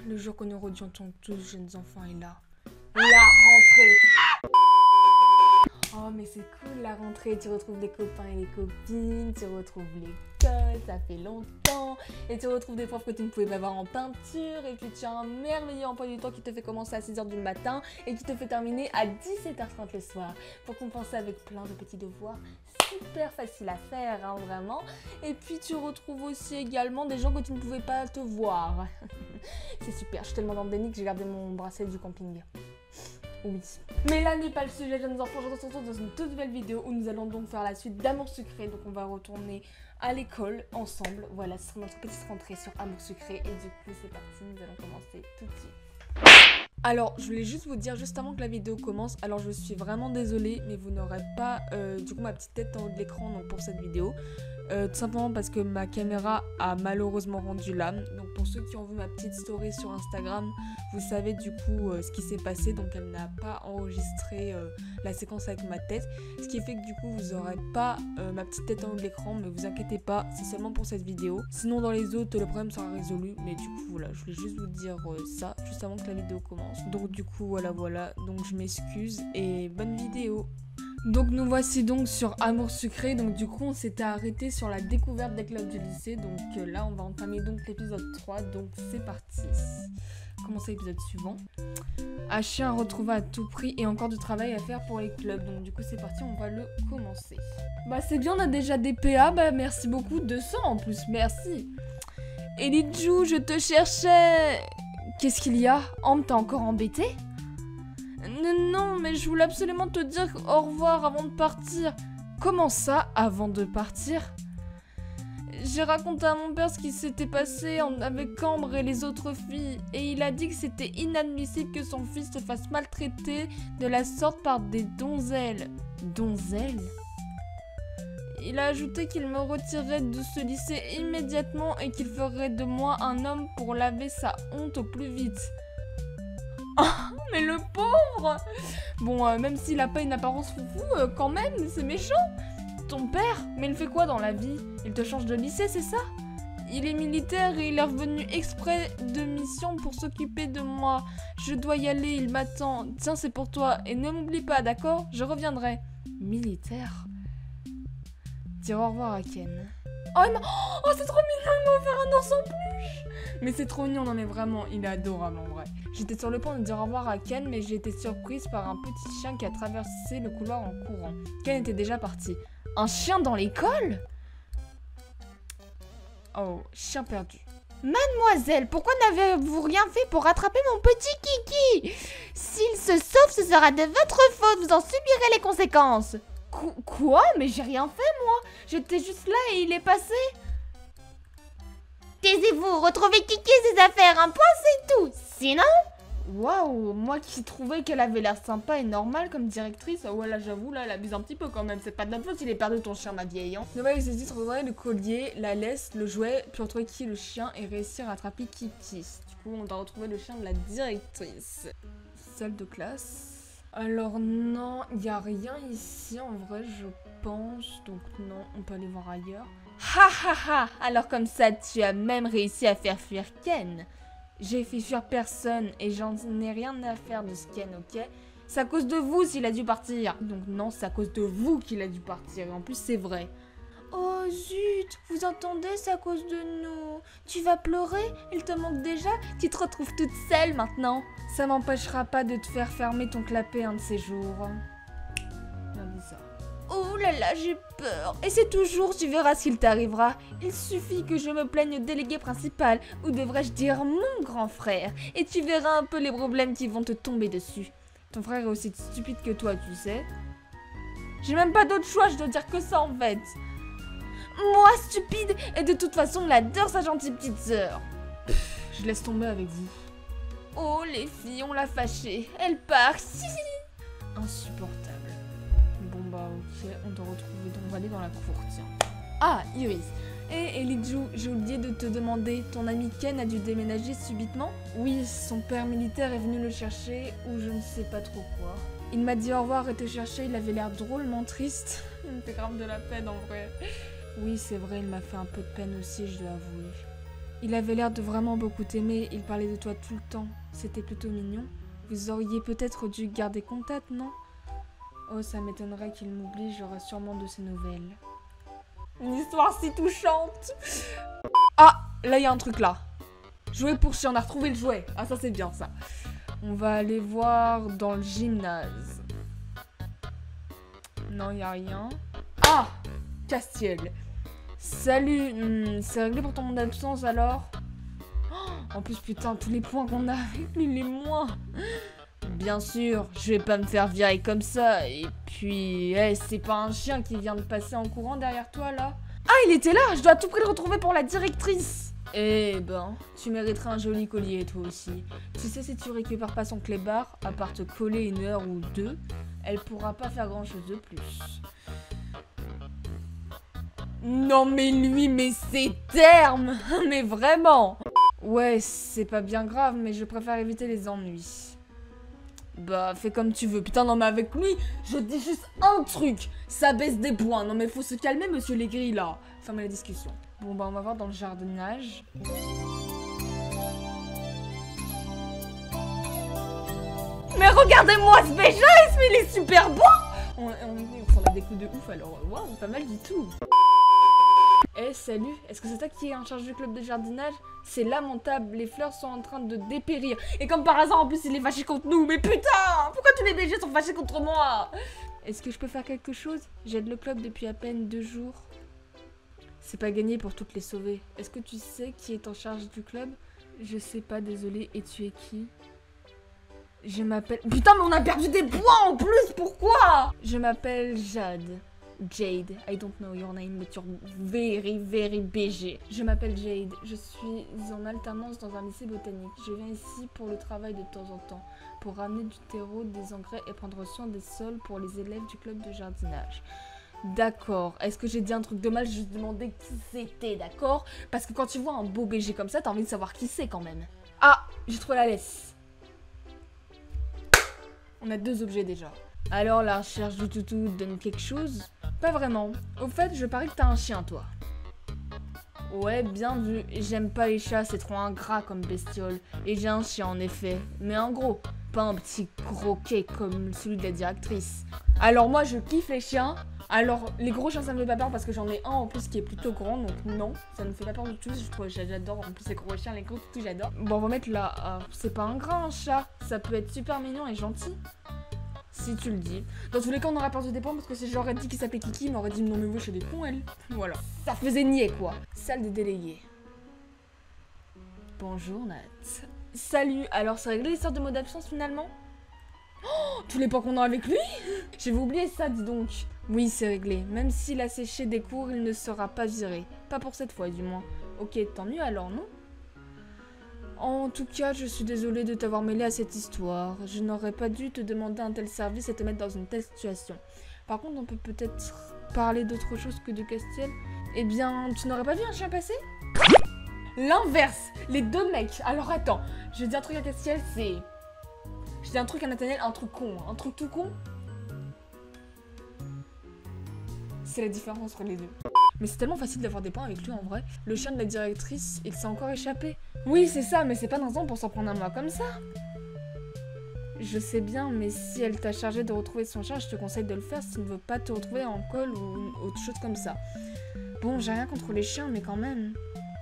Le jour qu'on aurait dû entendre tous jeunes enfants est là. La rentrée. Oh mais c'est cool la rentrée, tu retrouves des copains et des copines, tu retrouves l'école, ça fait longtemps, et tu retrouves des profs que tu ne pouvais pas voir en peinture, et puis tu as un merveilleux emploi du temps qui te fait commencer à 6h du matin et qui te fait terminer à 17h30 le soir, pour compenser avec plein de petits devoirs super faciles à faire, hein, vraiment. Et puis tu retrouves aussi également des gens que tu ne pouvais pas te voir. C'est super, je suis tellement dans le déni que j'ai gardé mon bracelet du camping. Oui. Mais là n'est pas le sujet, jeunes enfants. Je vous retrouve dans une toute nouvelle vidéo où nous allons donc faire la suite d'Amour Sucré. Donc on va retourner à l'école ensemble. Voilà, ce sera notre petite rentrée sur Amour Sucré. Et du coup, c'est parti, nous allons commencer tout de suite. Alors, je voulais juste vous dire, juste avant que la vidéo commence, alors je suis vraiment désolée, mais vous n'aurez pas du coup ma petite tête en haut de l'écran donc pour cette vidéo. Tout simplement parce que ma caméra a malheureusement rendu l'âme. Donc pour ceux qui ont vu ma petite story sur Instagram, vous savez du coup ce qui s'est passé. Donc elle n'a pas enregistré la séquence avec ma tête. Ce qui fait que du coup vous n'aurez pas ma petite tête en haut de l'écran. Mais vous inquiétez pas, c'est seulement pour cette vidéo. Sinon dans les autres le problème sera résolu. Mais du coup voilà, je voulais juste vous dire ça juste avant que la vidéo commence. Donc du coup voilà. Donc je m'excuse et bonne vidéo. Donc nous voici donc sur Amour Sucré, donc du coup on s'était arrêté sur la découverte des clubs du lycée, donc là on va entamer donc l'épisode 3, donc c'est parti. Commencer l'épisode suivant. Un chien retrouvé à tout prix et encore du travail à faire pour les clubs, donc du coup c'est parti, on va le commencer. Bah c'est bien, on a déjà des PA, bah merci beaucoup, 200 en plus, merci. Elijou, je te cherchais. Qu'est-ce qu'il y a? Ambre, t'as encore embêté? Non, mais je voulais absolument te dire au revoir avant de partir. Comment ça, avant de partir? J'ai raconté à mon père ce qui s'était passé avec Ambre et les autres filles, et il a dit que c'était inadmissible que son fils se fasse maltraiter de la sorte par des donzelles. Donzelles? Il a ajouté qu'il me retirerait de ce lycée immédiatement et qu'il ferait de moi un homme pour laver sa honte au plus vite. Oh, mais le pauvre! Bon, même s'il a pas une apparence foufou, quand même, c'est méchant. Ton père? Mais il fait quoi dans la vie? Il te change de lycée, c'est ça? Il est militaire et il est revenu exprès de mission pour s'occuper de moi. Je dois y aller, il m'attend. Tiens, c'est pour toi. Et ne m'oublie pas, d'accord? Je reviendrai. Militaire? Dire au revoir à Ken. Oh, c'est trop mignon, il m'a offert un ours en peluche. Mais c'est trop mignon, non mais vraiment, il est adorable en vrai. J'étais sur le point de dire au revoir à Ken, mais j'ai été surprise par un petit chien qui a traversé le couloir en courant. Ken était déjà parti. Un chien dans l'école? Oh, chien perdu. Mademoiselle, pourquoi n'avez-vous rien fait pour rattraper mon petit Kiki? S'il se sauve, ce sera de votre faute, vous en subirez les conséquences. Quoi? Mais j'ai rien fait moi. J'étais juste là et il est passé. Taisez-vous, retrouvez Kiki et ses affaires, un point c'est tout. Sinon... Waouh, moi qui trouvais qu'elle avait l'air sympa et normale comme directrice, ouais là j'avoue, là elle abuse un petit peu quand même, c'est pas de notre faute s'il est perdu ton chien ma vieille. Ne va essayer de retrouver le collier, la laisse, le jouet, puis retrouver qui est le chien et réussir à attraper Kiki. Du coup on doit retrouver le chien de la directrice. Salle de classe. Alors non, il n'y a rien ici en vrai je pense, donc non, on peut aller voir ailleurs. Ha ha ha, alors comme ça tu as même réussi à faire fuir Ken. J'ai fait fuir personne et j'en ai rien à faire de ce Ken, ok? C'est à cause de vous s'il a dû partir. Donc non, c'est à cause de vous qu'il a dû partir et en plus c'est vrai. Oh zut, vous entendez, c'est à cause de nous. Tu vas pleurer? Il te manque déjà? Tu te retrouves toute seule maintenant. Ça m'empêchera pas de te faire fermer ton clapet un de ces jours. Bien bizarre. Oh là là, j'ai peur. Et c'est toujours, tu verras ce qu'il t'arrivera. Il suffit que je me plaigne au délégué principal, ou devrais-je dire mon grand frère, et tu verras un peu les problèmes qui vont te tomber dessus. Ton frère est aussi stupide que toi, tu sais. J'ai même pas d'autre choix, je dois dire que ça en fait. Moi, stupide, et de toute façon, on adore sa gentille petite sœur. Je laisse tomber avec vous. Oh, les filles, on l'a fâchée. Elle part. Insupportable. Bon bah ok, on doit retrouver, donc on va aller dans la cour, tiens. Ah, Iris. Et Elijou, j'ai oublié de te demander, ton ami Ken a dû déménager subitement? Oui, son père militaire est venu le chercher, ou je ne sais pas trop quoi. Il m'a dit au revoir et te chercher, il avait l'air drôlement triste. Il me fait grave de la peine en vrai. Oui, c'est vrai, il m'a fait un peu de peine aussi, je dois avouer. Il avait l'air de vraiment beaucoup t'aimer, il parlait de toi tout le temps. C'était plutôt mignon. Vous auriez peut-être dû garder contact, non? Oh, ça m'étonnerait qu'il m'oublie, j'aurai sûrement de ses nouvelles. Une histoire si touchante. Ah, là, il y a un truc là. Jouet pour chien, on a retrouvé le jouet. Ah, ça, c'est bien, ça. On va aller voir dans le gymnase. Non, il n'y a rien. Ah, Castiel. Salut, c'est réglé pour ton monde d'absence, alors? En plus, putain, tous les points qu'on a avec lui, les moins. Bien sûr, je vais pas me faire virer comme ça. Et puis, c'est pas un chien qui vient de passer en courant derrière toi, là? Ah, il était là! Je dois à tout prix le retrouver pour la directrice! Eh ben, tu mériterais un joli collier, toi aussi. Tu sais, si tu récupères pas son clébard, à part te coller une heure ou deux, elle pourra pas faire grand-chose de plus. Non mais lui, mais ces termes! Mais vraiment! Ouais, c'est pas bien grave, mais je préfère éviter les ennuis. Bah, fais comme tu veux. Putain, non mais avec lui, je dis juste un truc. Ça baisse des points. Non mais faut se calmer, monsieur Legris, là. Fermez la discussion. Bon, bah on va voir dans le jardinage. Mais regardez-moi ce BGS, mais il est super beau! On a des coups de ouf, alors waouh, pas mal du tout. Eh salut, est-ce que c'est toi qui es en charge du club de jardinage? C'est lamentable, les fleurs sont en train de dépérir. Et comme par hasard, en plus, il est fâché contre nous. Mais putain, pourquoi tous les BG sont fâchés contre moi? Est-ce que je peux faire quelque chose? J'aide le club depuis à peine 2 jours. C'est pas gagné pour toutes les sauver. Est-ce que tu sais qui est en charge du club? Je sais pas, désolé. Et tu es qui? Je m'appelle... Putain, mais on a perdu des points en plus, pourquoi? Je m'appelle Jade. Jade, I don't know your name, but you're very, very BG. Je m'appelle Jade, je suis en alternance dans un lycée botanique. Je viens ici pour le travail de temps en temps, pour ramener du terreau, des engrais et prendre soin des sols pour les élèves du club de jardinage. D'accord, est-ce que j'ai dit un truc de mal? Je me demandais qui c'était, d'accord? Parce que quand tu vois un beau BG comme ça, t'as envie de savoir qui c'est quand même. Ah, j'ai trouvé la laisse. On a 2 objets déjà. Alors, la recherche du toutou donne quelque chose? Pas vraiment. Au fait, je parie que t'as un chien, toi. Ouais, bien vu. J'aime pas les chats, c'est trop ingrat comme bestiole. Et j'ai un chien, en effet. Mais un gros. Pas un petit croquet comme celui de la directrice. Alors moi, je kiffe les chiens. Alors, les gros chiens, ça me fait pas peur parce que j'en ai un en plus qui est plutôt grand. Donc non, ça me fait pas peur du tout. J'adore. En plus, les gros chiens, les gros tout, j'adore. Bon, on va mettre là. C'est pas ingrat, un chat. Ça peut être super mignon et gentil. Si tu le dis. Dans tous les cas, on aurait perdu des points parce que si j'aurais dit qu'il s'appelait Kiki, il m'aurait dit non mais wesh, elle est con elle. Voilà. Ça faisait nier quoi. Salle des délégués. Bonjour Nat. Salut, alors c'est réglé l'histoire de mot d'absence finalement? Oh, tous les points qu'on a avec lui? J'avais oublié ça, dis donc. Oui, c'est réglé. Même s'il a séché des cours, il ne sera pas viré. Pas pour cette fois du moins. Ok, tant mieux alors, non? En tout cas, je suis désolée de t'avoir mêlé à cette histoire. Je n'aurais pas dû te demander un tel service et te mettre dans une telle situation. Par contre, on peut peut-être parler d'autre chose que de Castiel. Eh bien, tu n'aurais pas vu un chien passer? L'inverse, les 2 mecs. Alors attends, je dis un truc à Castiel, c'est... Je dis un truc à Nathaniel, un truc con. Un truc tout con. C'est la différence entre les deux. Mais c'est tellement facile d'avoir des points avec lui en vrai. Le chien de la directrice, il s'est encore échappé. Oui, c'est ça, mais c'est pas dans un pour s'en prendre à moi comme ça. Je sais bien, mais si elle t'a chargé de retrouver son chien, je te conseille de le faire si tu ne veux pas te retrouver en col ou autre chose comme ça. Bon, j'ai rien contre les chiens, mais quand même.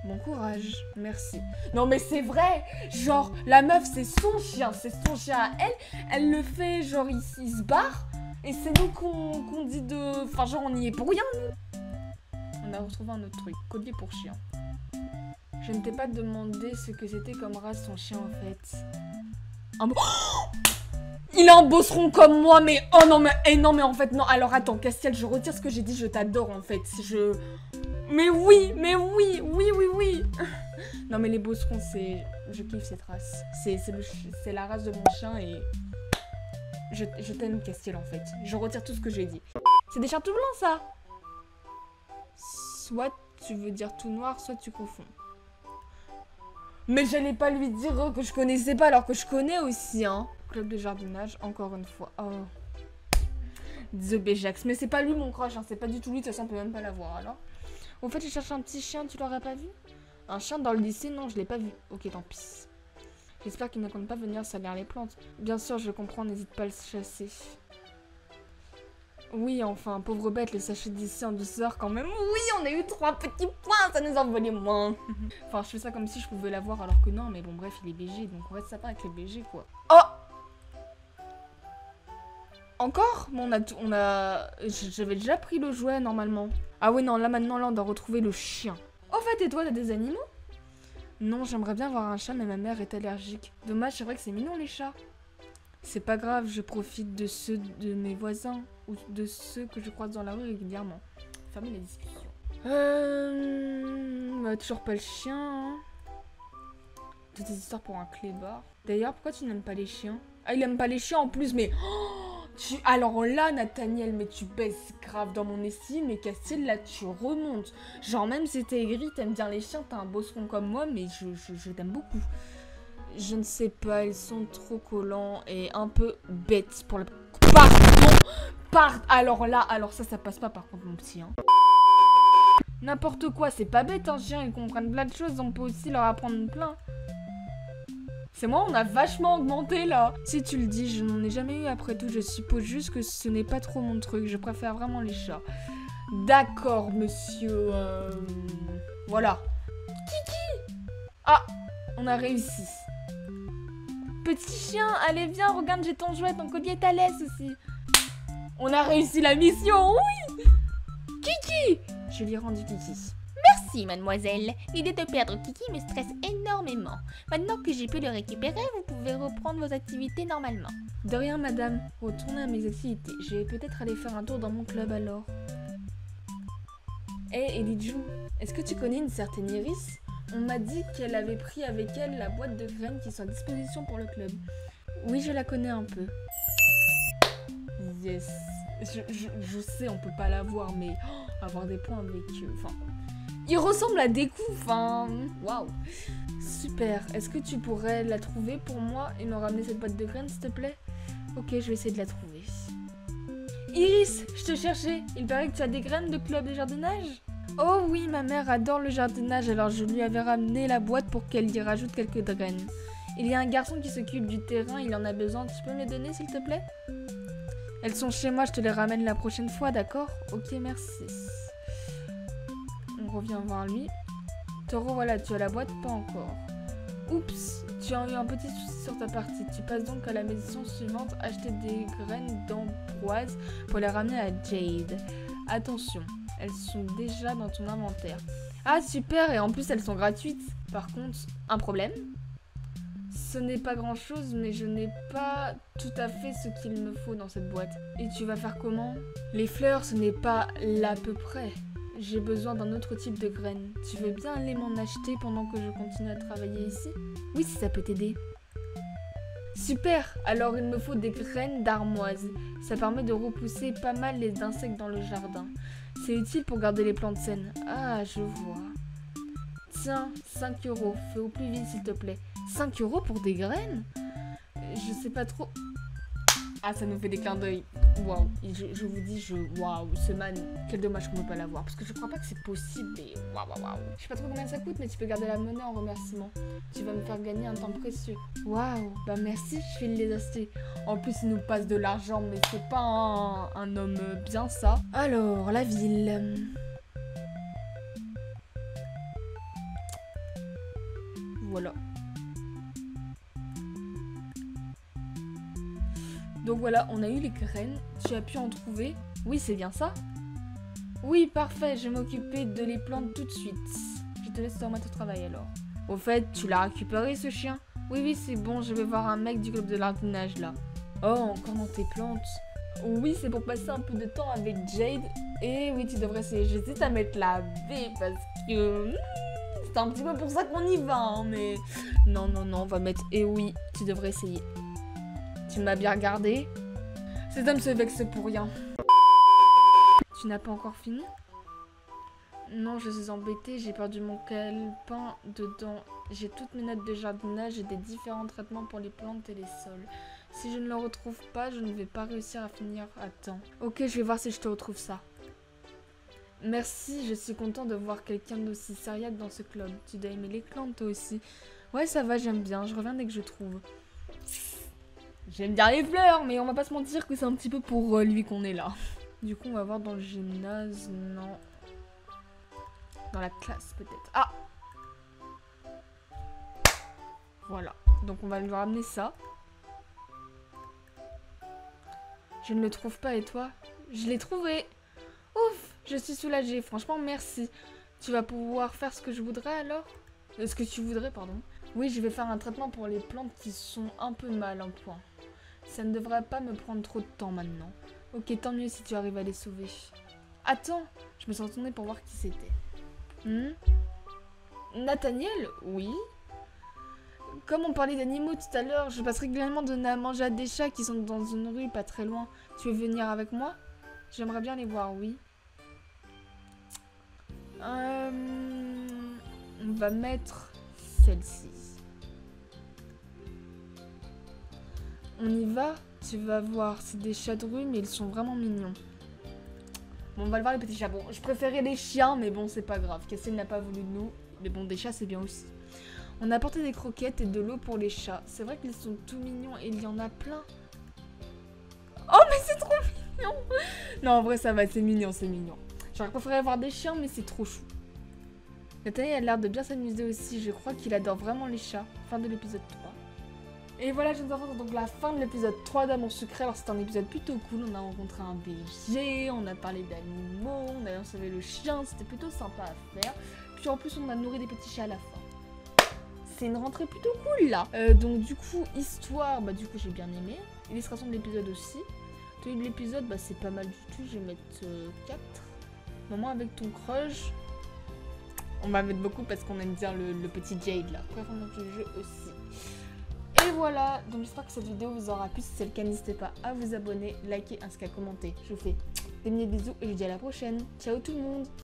Bon courage, merci. Non mais c'est vrai, genre la meuf c'est son chien à elle le fait genre il se barre et c'est nous qu'on dit de... Enfin genre on y est pour rien nous. On a retrouvé un autre truc, collier pour chien. Je ne t'ai pas demandé ce que c'était comme race ton chien en fait. Il a un bosseron comme moi, mais oh non mais en fait non. Alors attends Castiel, je retire ce que j'ai dit, je t'adore en fait. Mais oui. Non mais les bosserons c'est... Je kiffe cette race. C'est la race de mon chien et... Je t'aime Castiel en fait. Je retire tout ce que j'ai dit. C'est des chiens tout blancs ça. Soit tu veux dire tout noir, soit tu confonds. Mais j'allais pas lui dire que je connaissais pas alors que je connais aussi hein. Club de jardinage, encore une fois. Oh. The Béjax. Mais c'est pas lui mon crush, hein. C'est pas du tout lui, de toute façon on peut même pas l'avoir alors. Au fait, je cherche un petit chien, tu l'aurais pas vu? Un chien dans le lycée? Non, je l'ai pas vu. Ok, tant pis. J'espère qu'il ne compte pas venir salir les plantes. Bien sûr, je comprends, n'hésite pas à le chasser. Oui, enfin, pauvre bête, le sachet d'ici en douceur quand même. Oui, on a eu 3 petits points, ça nous en volait moins. Enfin, je fais ça comme si je pouvais l'avoir alors que non, mais bon, bref, il est BG, donc on reste sapin avec le BG, quoi. Oh! Encore? Bon, j'avais déjà pris le jouet, normalement. Ah oui, non, là, maintenant, là, on doit retrouver le chien. Au fait, et toi, t'as des animaux? Non, j'aimerais bien avoir un chat, mais ma mère est allergique. Dommage, c'est vrai que c'est mignon, les chats. C'est pas grave, je profite de ceux de mes voisins ou de ceux que je croise dans la rue régulièrement. Fermez la discussion. Toujours pas le chien. Hein. Toutes des histoires pour un clébard. D'ailleurs, pourquoi tu n'aimes pas les chiens? Ah, il aime pas les chiens en plus, mais... Oh, alors là, Nathaniel, mais tu baisses grave dans mon estime, mais Castille, là, tu remontes. Genre, même si t'es aigri, t'aimes bien les chiens, t'as un bosseron comme moi, mais je t'aime beaucoup. Je ne sais pas, ils sont trop collants et un peu bêtes pour le... Pardon. Alors ça passe pas par contre mon petit. Hein. N'importe quoi, c'est pas bête un chien, ils comprennent plein de choses, on peut aussi leur apprendre plein. C'est moi, on a vachement augmenté là. Si tu le dis, je n'en ai jamais eu après tout, je suppose juste que ce n'est pas trop mon truc, je préfère vraiment les chats. D'accord, monsieur... Voilà. Kiki! Ah, on a réussi. Petit chien, allez viens, regarde, j'ai ton jouet, ton collier est à l'aise aussi. On a réussi la mission, oui! Kiki! Je lui ai rendu Kiki. Merci, mademoiselle. L'idée de perdre Kiki me stresse énormément. Maintenant que j'ai pu le récupérer, vous pouvez reprendre vos activités normalement. De rien, madame. Retournez à mes activités. Je vais peut-être aller faire un tour dans mon club alors. Hé, Elijou, est-ce que tu connais une certaine Iris? On m'a dit qu'elle avait pris avec elle la boîte de graines qui sont à disposition pour le club. Oui, je la connais un peu. Yes. Je sais, on peut pas l'avoir, mais avoir des points avec eux. Enfin, il ressemble à Deku. Enfin, waouh. Super. Est-ce que tu pourrais la trouver pour moi et me ramener cette boîte de graines, s'il te plaît? Ok, je vais essayer de la trouver. Iris, je te cherchais. Il paraît que tu as des graines de club de jardinage? Oh oui, ma mère adore le jardinage, alors je lui avais ramené la boîte pour qu'elle y rajoute quelques graines. Il y a un garçon qui s'occupe du terrain, il en a besoin. Tu peux me les donner, s'il te plaît? Elles sont chez moi, je te les ramène la prochaine fois, d'accord? Ok, merci. On revient voir lui. Taureau, voilà, tu as la boîte? Pas encore. Oups, tu as eu un petit souci sur ta partie. Tu passes donc à la maison suivante, acheter des graines d'ambroise pour les ramener à Jade. Attention, elles sont déjà dans ton inventaire. Ah super, et en plus elles sont gratuites. Par contre, un problème? Ce n'est pas grand chose, mais je n'ai pas tout à fait ce qu'il me faut dans cette boîte. Et tu vas faire comment? Les fleurs, ce n'est pas l'à peu près. J'ai besoin d'un autre type de graines. Tu veux bien aller m'en acheter pendant que je continue à travailler ici? Oui, si ça peut t'aider. Super! Alors il me faut des graines d'armoise. Ça permet de repousser pas mal les insectes dans le jardin. C'est utile pour garder les plantes saines. Ah, je vois. Tiens, 5 €. Fais au plus vite, s'il te plaît. 5 € pour des graines? Je sais pas trop... Ah, ça nous fait des clins d'œil. Waouh, je vous dis, waouh, ce man, quel dommage qu'on ne peut pas l'avoir. Parce que je crois pas que c'est possible, mais waouh. Je sais pas trop combien ça coûte, mais tu peux garder la monnaie en remerciement. Tu vas me faire gagner un temps précieux. Waouh, bah merci, je vais les acheter. En plus, il nous passe de l'argent, mais c'est pas un homme bien ça. Alors, la ville. Voilà. Donc voilà, on a eu les graines. Tu as pu en trouver? Oui, c'est bien ça? Oui, parfait, je vais m'occuper de les plantes tout de suite. Je te laisse te remettre au travail alors. Au fait, tu l'as récupéré ce chien? Oui, c'est bon, je vais voir un mec du club de jardinage là. Oh, encore dans tes plantes? Oui, c'est pour passer un peu de temps avec Jade. Et oui, tu devrais essayer. J'hésite à mettre la V parce que... c'est un petit peu pour ça qu'on y va, hein, mais... Non, on va mettre... Et oui, tu devrais essayer. Tu m'as bien regardé? Cet homme se vexe pour rien. Tu n'as pas encore fini? Non, je suis embêtée, j'ai perdu mon calepin dedans. J'ai toutes mes notes de jardinage et des différents traitements pour les plantes et les sols. Si je ne le retrouve pas, je ne vais pas réussir à finir à temps. Ok, je vais voir si je te retrouve ça. Merci, je suis content de voir quelqu'un d'aussi sérieux dans ce club. Tu dois aimer les clans toi aussi. Ouais, ça va, j'aime bien. Je reviens dès que je trouve. J'aime bien les fleurs, mais on va pas se mentir que c'est un petit peu pour lui qu'on est là. Du coup, on va voir dans le gymnase. Non. Dans la classe, peut-être. Ah! Voilà. Donc, on va lui ramener ça. Je ne le trouve pas, et toi? Je l'ai trouvé! Ouf! Je suis soulagée. Franchement, merci. Tu vas pouvoir faire ce que je voudrais, alors? Ce que tu voudrais, pardon. Oui, je vais faire un traitement pour les plantes qui sont un peu mal en point. Ça ne devrait pas me prendre trop de temps maintenant. Ok, tant mieux si tu arrives à les sauver. Attends, je me suis retournée pour voir qui c'était. Nathaniel? Oui. Comme on parlait d'animaux tout à l'heure, je passe régulièrement donner à manger à des chats qui sont dans une rue pas très loin. Tu veux venir avec moi? J'aimerais bien les voir, oui. On va mettre celle-ci. On y va? Tu vas voir, c'est des chats de rue, mais ils sont vraiment mignons. Bon, on va le voir les petits chats. Bon, je préférais les chiens, mais bon, c'est pas grave. Cassie n'a pas voulu de nous. Mais bon, des chats, c'est bien aussi. On a apporté des croquettes et de l'eau pour les chats. C'est vrai qu'ils sont tout mignons et il y en a plein. Oh, mais c'est trop mignon! Non, en vrai, ça va, c'est mignon, c'est mignon. J'aurais préféré avoir des chiens, mais c'est trop chou. Nathaniel a l'air de bien s'amuser aussi. Je crois qu'il adore vraiment les chats. Fin de l'épisode 3. Et voilà, jeunes enfants, c'est donc la fin de l'épisode 3 d'Amour Sucré. Alors, c'était un épisode plutôt cool. On a rencontré un BG, on a parlé d'animaux, on a sauvé le chien. C'était plutôt sympa à faire. Puis en plus, on a nourri des petits chats à la fin. C'est une rentrée plutôt cool là. Donc, du coup, histoire, bah, du coup, j'ai bien aimé. Illustration de l'épisode aussi. Tenue de l'épisode, bah, c'est pas mal du tout. Je vais mettre 4. Moment avec ton crush. On va mettre beaucoup parce qu'on aime bien le petit Jade là. Performance du jeu aussi. Et voilà, donc j'espère que cette vidéo vous aura plu. Si c'est le cas, n'hésitez pas à vous abonner, liker ainsi qu'à commenter. Je vous fais des milliers de bisous et je vous dis à la prochaine. Ciao tout le monde!